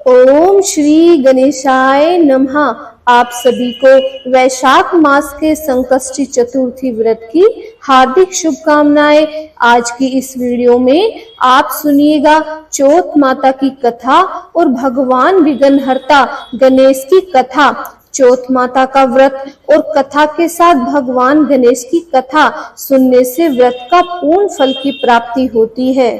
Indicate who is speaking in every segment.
Speaker 1: ओम श्री गणेशाय नमः। आप सभी को वैशाख मास के संकष्टी चतुर्थी व्रत की हार्दिक शुभकामनाएं। आज की इस वीडियो में आप सुनिएगा चौथ माता की कथा और भगवान विघ्नहर्ता गणेश की कथा। चौथ माता का व्रत और कथा के साथ भगवान गणेश की कथा सुनने से व्रत का पूर्ण फल की प्राप्ति होती है।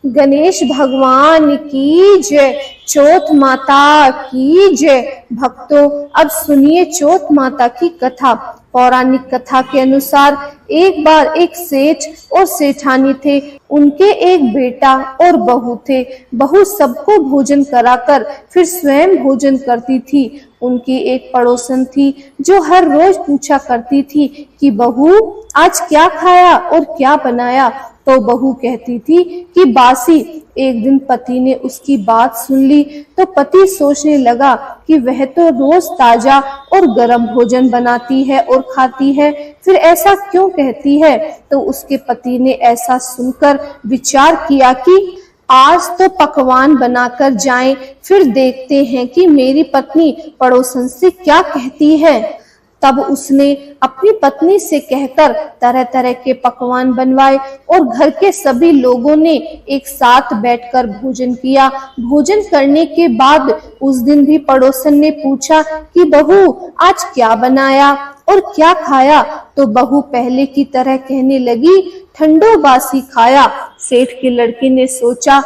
Speaker 1: गणेश भगवान की जय, चौथ माता की जय। भक्तों, अब सुनिए चौथ माता की कथा। पौराणिक कथा के अनुसार एक बार एक सेठ और सेठानी थे। उनके एक बेटा और बहू थे। बहू सबको भोजन कराकर फिर स्वयं भोजन करती थी। उनकी एक पड़ोसन थी जो हर रोज पूछा करती थी कि बहू आज क्या खाया और क्या बनाया। तो बहू कहती थी कि बासी। एक दिन पति ने उसकी बात सुन ली तो पति सोचने लगा कि वह तो रोज ताजा और गर्म भोजन बनाती है और खाती है, फिर ऐसा क्यों कहती है। तो उसके पति ने ऐसा सुनकर विचार किया कि आज तो पकवान बनाकर जाएं, फिर देखते हैं कि मेरी पत्नी पड़ोसन से क्या कहती है। तब उसने अपनी पत्नी से कहकर तरह तरह के पकवान बनवाए और घर के सभी लोगों ने एक साथ बैठकर भोजन किया। भोजन करने के बाद उस दिन भी पड़ोसन ने पूछा कि बहू आज क्या बनाया और क्या खाया। तो बहू पहले की तरह कहने लगी, ठंडो बासी खाया। सेठ के लड़के ने सोचा,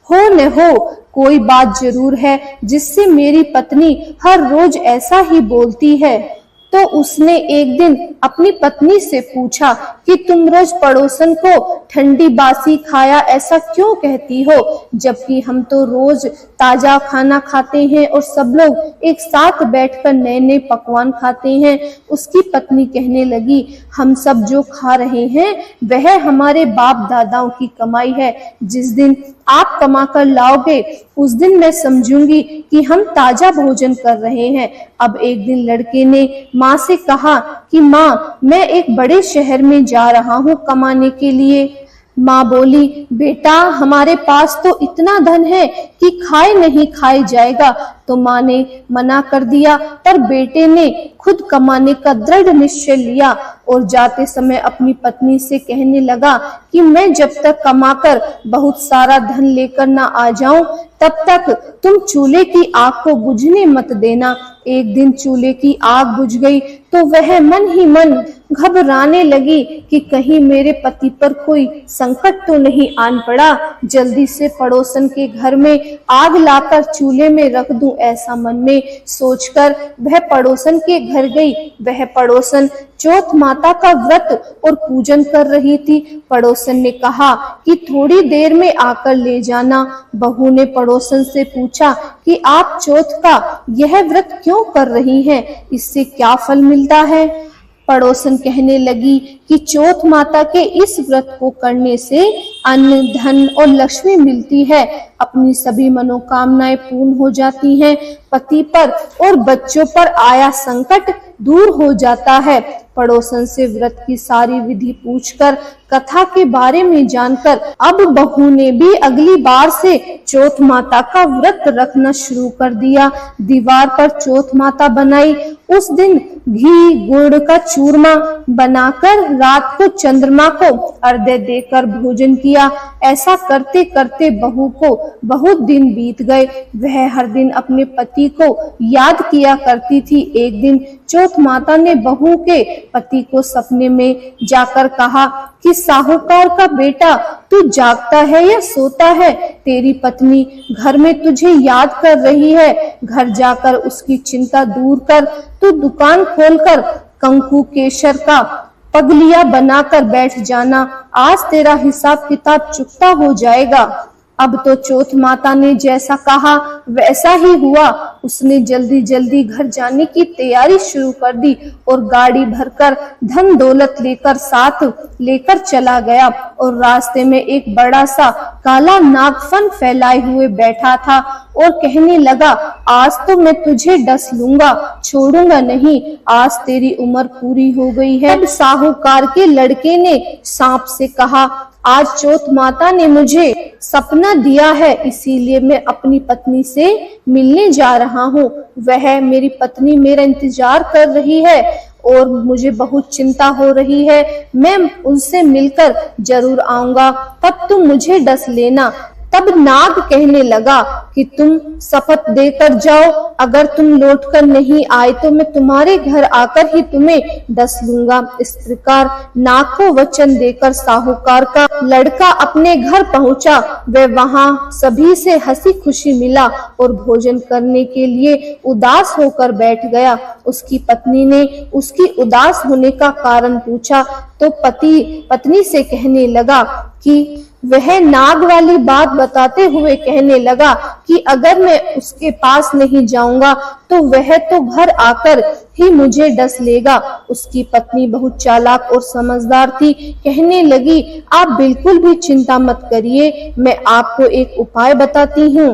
Speaker 1: हो न हो कोई बात जरूर है जिससे मेरी पत्नी हर रोज ऐसा ही बोलती है। तो उसने एक दिन अपनी पत्नी से पूछा कि तुम रोज पड़ोसन को ठंडी बासी खाया ऐसा क्यों कहती हो, जबकि हम तो रोज ताजा खाना खाते हैं और सब लोग एक साथ बैठकर नए नए पकवान खाते हैं। उसकी पत्नी कहने लगी, हम सब जो खा रहे हैं वह हमारे बाप दादाओं की कमाई है। जिस दिन आप कमा कर लाओगे उस दिन मैं समझूंगी कि हम ताजा भोजन कर रहे हैं। अब एक दिन लड़के ने माँ से कहा कि माँ मैं एक बड़े शहर में जा रहा हूँ कमाने के लिए। माँ बोली, बेटा हमारे पास तो इतना धन है कि खाए नहीं खाए जाएगा। तो माँ ने मना कर दिया, पर बेटे ने खुद कमाने का दृढ़ निश्चय लिया और जाते समय अपनी पत्नी से कहने लगा कि मैं जब तक कमाकर बहुत सारा धन लेकर ना आ जाऊं तब तक तुम चूल्हे की आग को बुझने मत देना। एक दिन चूल्हे की आग बुझ गई तो वह मन ही मन घबराने लगी कि कहीं मेरे पति पर कोई संकट तो नहीं आन पड़ा। जल्दी से पड़ोसन के घर में आग लाकर चूल्हे में रख दूं, ऐसा मन में सोचकर वह पड़ोसन के घर गई। वह पड़ोसन चौथ माता का व्रत और पूजन कर रही थी। पड़ोसन ने कहा कि थोड़ी देर में आकर ले जाना। बहू ने पड़ोसन से पूछा कि आप चौथ का यह व्रत क्यों कर रही हैं, इससे क्या फल मिलता है। पड़ोसन कहने लगी कि चौथ माता के इस व्रत को करने से अन्न धन और लक्ष्मी मिलती है, अपनी सभी मनोकामनाएं पूर्ण हो जाती हैं, पति पर और बच्चों पर आया संकट दूर हो जाता है। पड़ोसन से व्रत की सारी विधि पूछकर कथा के बारे में जानकर अब बहू ने भी अगली बार से चौथ माता का व्रत रखना शुरू कर दिया। दीवार पर चौथ माता बनाई। उस दिन घी गुड़ का चूरमा बनाकर रात को चंद्रमा को अर्घ्य देकर भोजन किया। ऐसा करते करते बहू को बहुत दिन बीत गए। वह हर दिन अपने पति को याद किया करती थी। एक दिन चौथ माता ने बहू के पति को सपने में जाकर कहा कि साहूकार का बेटा तू जागता है या सोता है, तेरी पत्नी घर में तुझे याद कर रही है। घर जाकर उसकी चिंता दूर कर तू दुकान खोलकर कंकु केसर का पगलिया बनाकर बैठ जाना, आज तेरा हिसाब किताब चुकता हो जाएगा। अब तो चौथ माता ने जैसा कहा वैसा ही हुआ। उसने जल्दी जल्दी घर जाने की तैयारी शुरू कर दी और गाड़ी भरकर धन दौलत लेकर साथ लेकर चला गया। और रास्ते में एक बड़ा सा काला नागफन फैलाए हुए बैठा था और कहने लगा, आज तो मैं तुझे डस लूंगा, छोड़ूंगा नहीं, आज तेरी उम्र पूरी हो गई है। तब साहूकार के लड़के ने सांप से कहा, आज चौथ माता ने मुझे सपना दिया है, इसीलिए मैं अपनी पत्नी से मिलने जा रहा हूँ। वह मेरी पत्नी मेरा इंतजार कर रही है और मुझे बहुत चिंता हो रही है। मैं उनसे मिलकर जरूर आऊंगा, तब तुम मुझे डस लेना। तब नाग कहने लगा कि तुम शपथ देकर जाओ, अगर तुम लौटकर नहीं आए तो मैं तुम्हारे घर आकर ही तुम्हें डस लूंगा। इस प्रकार नाग को वचन देकर साहूकार का लड़का अपने घर पहुंचा। वह वहां सभी से हंसी खुशी मिला और भोजन करने के लिए उदास होकर बैठ गया। उसकी पत्नी ने उसकी उदास होने का कारण पूछा तो पत्नी से कहने लगा कि वह नाग वाली बात बताते हुए कहने लगा कि अगर मैं उसके पास नहीं जाऊंगा तो वह तो घर आकर ही मुझे डस लेगा। उसकी पत्नी बहुत चालाक और समझदार थी। कहने लगी, आप बिल्कुल भी चिंता मत करिए, मैं आपको एक उपाय बताती हूँ,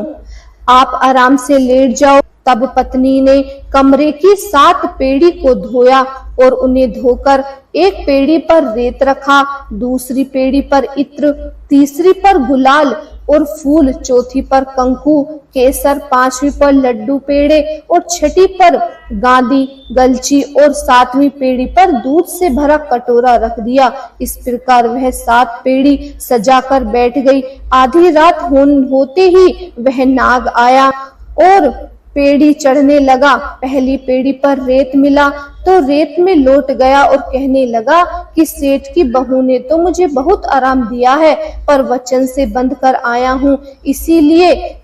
Speaker 1: आप आराम से लेट जाओ। तब पत्नी ने कमरे की 7 पेड़ी को धोया और उन्हें धोकर एक पेड़ी पर रेत रखा, दूसरी पेड़ी पर इत्र, तीसरी पर गुलाल और फूल, चौथी पर कंकु, केसर, 5वीं पर लड्डू पेड़े और 6ठी पर गांदी गलची और 7वीं पेड़ी पर दूध से भरा कटोरा रख दिया। इस प्रकार वह 7 पेड़ी सजाकर बैठ गई। आधी रात होते ही वह नाग आया और पेड़ी चढ़ने लगा। पहली पेड़ी पर रेत मिला तो रेत में लौट गया और कहने लगा कि सेठ की बहू ने तो मुझे बहुत आराम दिया है, पर वचन से बंध कर आया हूँ, इसीलिए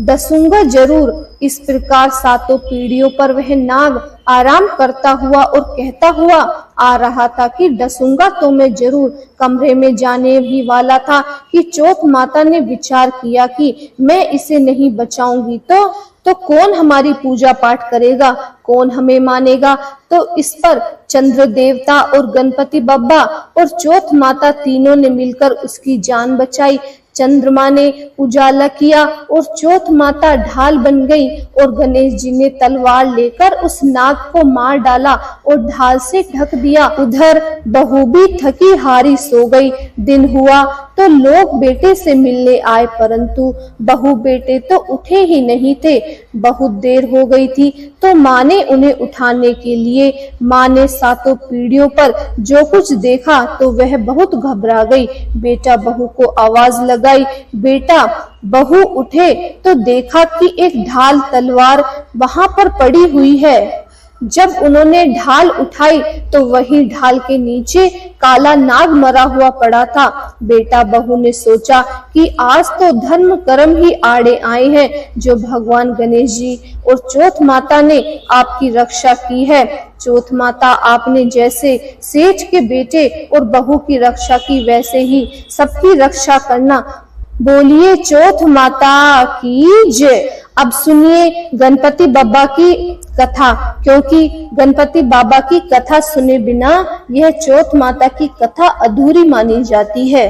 Speaker 1: डसूंगा जरूर। इस प्रकार 7 पीढ़ियों पर वह नाग आराम करता हुआ और कहता हुआ आ रहा था कि डसूंगा तो मैं जरूर। कमरे में जाने ही वाला था कि चौथ माता ने विचार किया कि मैं इसे नहीं बचाऊंगी तो कौन हमारी पूजा पाठ करेगा, कौन हमें मानेगा। तो इस पर चंद्र देवता और गणपति बब्बा और चौथ माता तीनों ने मिलकर उसकी जान बचाई। चंद्रमा ने उजाला किया और चौथ माता ढाल बन गई और गणेश जी ने तलवार लेकर उस नाग को मार डाला और ढाल से ढक दिया। उधर बहू भी थकी हारी सो गई। दिन हुआ तो लोग बेटे से मिलने आए, परंतु बहू बेटे तो उठे ही नहीं थे। बहुत देर हो गई थी तो माँ ने उन्हें उठाने के लिए, माँ ने 7 पीढ़ियों पर जो कुछ देखा तो वह बहुत घबरा गई। बेटा बहू को आवाज लगाई, बेटा बहू उठे तो देखा कि एक ढाल तलवार वहां पर पड़ी हुई है। जब उन्होंने ढाल उठाई तो वही ढाल के नीचे काला नाग मरा हुआ पड़ा था। बेटा बहू ने सोचा कि आज तो धर्म कर्म ही आड़े आए हैं, जो भगवान गणेश जी और चौथ माता ने आपकी रक्षा की है। चौथ माता आपने जैसे सेठ के बेटे और बहू की रक्षा की, वैसे ही सबकी रक्षा करना। बोलिए चौथ माता की जय। अब सुनिए गणपति बाबा की कथा, क्योंकि गणपति बाबा की कथा सुने बिना यह चौथ माता की कथा अधूरी मानी जाती है।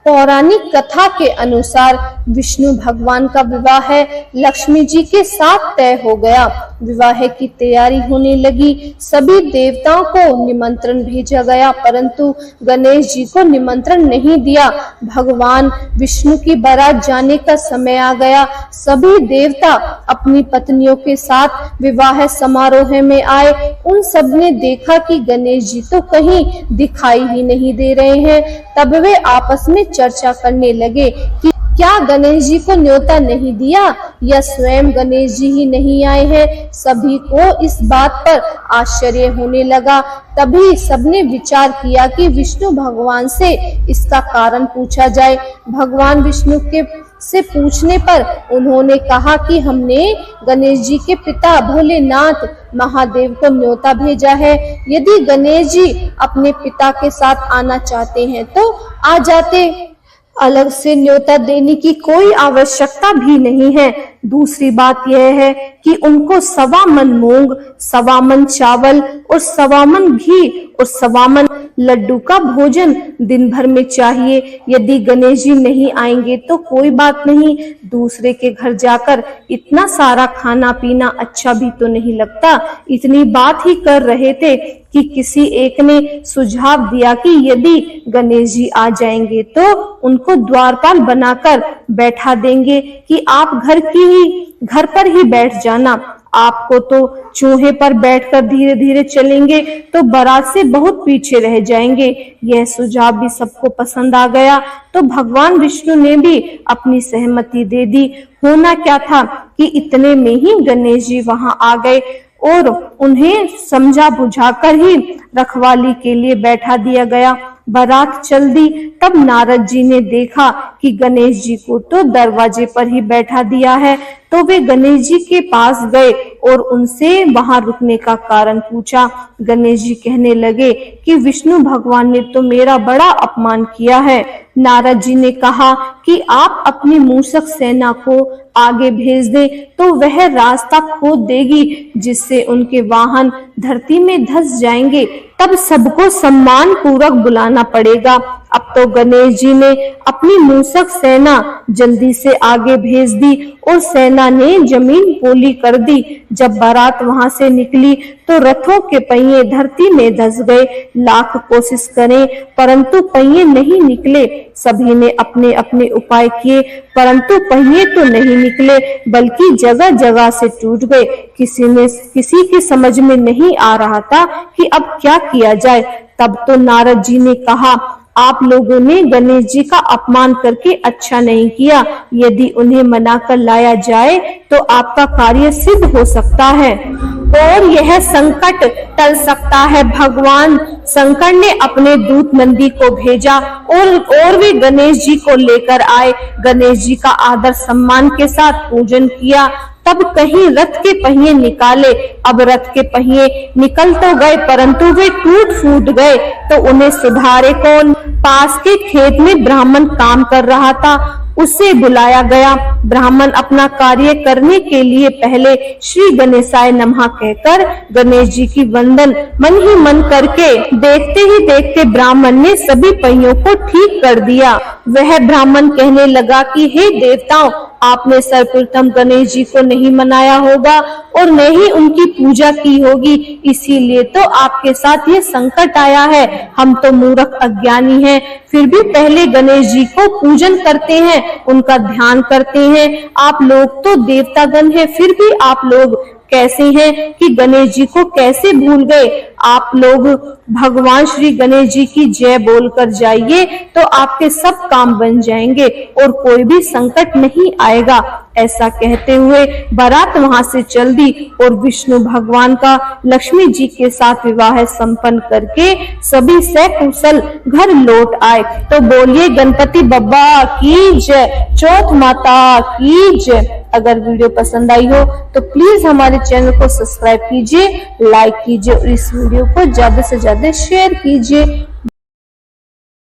Speaker 1: पौराणिक कथा के अनुसार विष्णु भगवान का विवाह लक्ष्मी जी के साथ तय हो गया। विवाह की तैयारी होने लगी। सभी देवताओं को निमंत्रण भेजा गया, परंतु गणेश जी को निमंत्रण नहीं दिया। भगवान विष्णु की बारात जाने का समय आ गया। सभी देवता अपनी पत्नियों के साथ विवाह समारोह में आए। उन सब ने देखा कि गणेश जी तो कहीं दिखाई ही नहीं दे रहे हैं। तब वे आपस में चर्चा करने लगे कि क्या गणेश जी को न्योता नहीं दिया या स्वयं गणेश जी ही नहीं आए हैं। सभी को इस बात पर आश्चर्य होने लगा। तभी सबने विचार किया कि विष्णु भगवान से इसका कारण पूछा जाए। भगवान विष्णु के से पूछने पर उन्होंने कहा कि हमने गणेश जी के पिता भोलेनाथ महादेव को न्योता भेजा है। यदि गणेश जी अपने पिता के साथ आना चाहते हैं तो आ जाते, अलग से न्योता देने की कोई आवश्यकता भी नहीं है। दूसरी बात यह है कि उनको 1.25 मन मूंग, 1.25 मन चावल और 1.25 मन घी और 1.25 मन लड्डू का भोजन दिन भर में चाहिए। यदि गणेश जी नहीं आएंगे तो कोई बात नहीं, दूसरे के घर जाकर इतना सारा खाना पीना अच्छा भी तो नहीं लगता। इतनी बात ही कर रहे थे कि किसी एक ने सुझाव दिया कि यदि गणेश जी आ जाएंगे तो उनको द्वारपाल बनाकर बैठा देंगे कि आप घर पर ही बैठ जाना। आपको तो चूहे पर बैठकर धीरे धीरे चलेंगे तो बारात से बहुत पीछे रह जाएंगे। यह सुझाव भी सबको पसंद आ गया तो भगवान विष्णु ने भी अपनी सहमति दे दी। होना क्या था कि इतने में ही गणेश जी वहां आ गए और उन्हें समझा बुझाकर ही रखवाली के लिए बैठा दिया गया। बारात चल दी। तब नारद जी ने देखा कि गणेश जी को तो दरवाजे पर ही बैठा दिया है, तो वे गणेश जी के पास गए और उनसे वहां रुकने का कारण पूछा। गणेश जी कहने लगे कि विष्णु भगवान ने तो मेरा बड़ा अपमान किया है। नारद जी ने कहा कि आप अपनी मूषक सेना को आगे भेज दें तो वह रास्ता खोद देगी, जिससे उनके वाहन धरती में धंस जाएंगे। तब सबको सम्मान पूर्वक बुलाना पड़ेगा। अब तो गणेश जी ने अपनी मूषक सेना जल्दी से आगे भेज दी और सेना ने जमीन पोली कर दी। जब बारात वहां से निकली तो रथों के पहिए धरती में धंस गए। लाख कोशिश करें परंतु पहिए नहीं निकले। सभी ने अपने अपने उपाय किए परंतु पहिए तो नहीं निकले, बल्कि जगह जगह से टूट गए। किसी की समझ में नहीं आ रहा था कि अब क्या किया जाए। तब तो नारद जी ने कहा, आप लोगों ने गणेश जी का अपमान करके अच्छा नहीं किया। यदि उन्हें मना कर लाया जाए तो आपका कार्य सिद्ध हो सकता है और यह संकट टल सकता है। भगवान शंकर ने अपने दूत नंदी को भेजा और वे गणेश जी को लेकर आए। गणेश जी का आदर सम्मान के साथ पूजन किया। तब कहीं रथ के पहिए निकाले। अब रथ के पहिए निकल तो गए परंतु वे टूट फूट गए तो उन्हें सुधारे कौन। पास के खेत में ब्राह्मण काम कर रहा था, उसे बुलाया गया। ब्राह्मण अपना कार्य करने के लिए पहले श्री गणेशाय नमः कहकर गणेश जी की वंदन मन ही मन करके देखते ही देखते ब्राह्मण ने सभी पहियों को ठीक कर दिया। वह ब्राह्मण कहने लगा कि हे देवताओं, आपने सर्वप्रथम गणेश जी को नहीं मनाया होगा और न ही उनकी पूजा की होगी, इसीलिए तो आपके साथ ये संकट आया है। हम तो मूर्ख अज्ञानी हैं, फिर भी पहले गणेश जी को पूजन करते हैं, उनका ध्यान करते हैं। आप लोग तो देवतागण हैं, फिर भी आप लोग कैसे हैं कि गणेश जी को कैसे भूल गए। आप लोग भगवान श्री गणेश जी की जय बोलकर जाइए तो आपके सब काम बन जाएंगे और कोई भी संकट नहीं आएगा। ऐसा कहते हुए बारात वहां से चल दी और विष्णु भगवान का लक्ष्मी जी के साथ विवाह संपन्न करके सभी सकुशल घर लौट आए। तो बोलिए गणपति बप्पा की जय, चौथ माता की जय। अगर वीडियो पसंद आई हो तो प्लीज हमारे चैनल को सब्सक्राइब कीजिए, लाइक कीजिए और इस वीडियो को ज्यादा से ज्यादा शेयर कीजिए।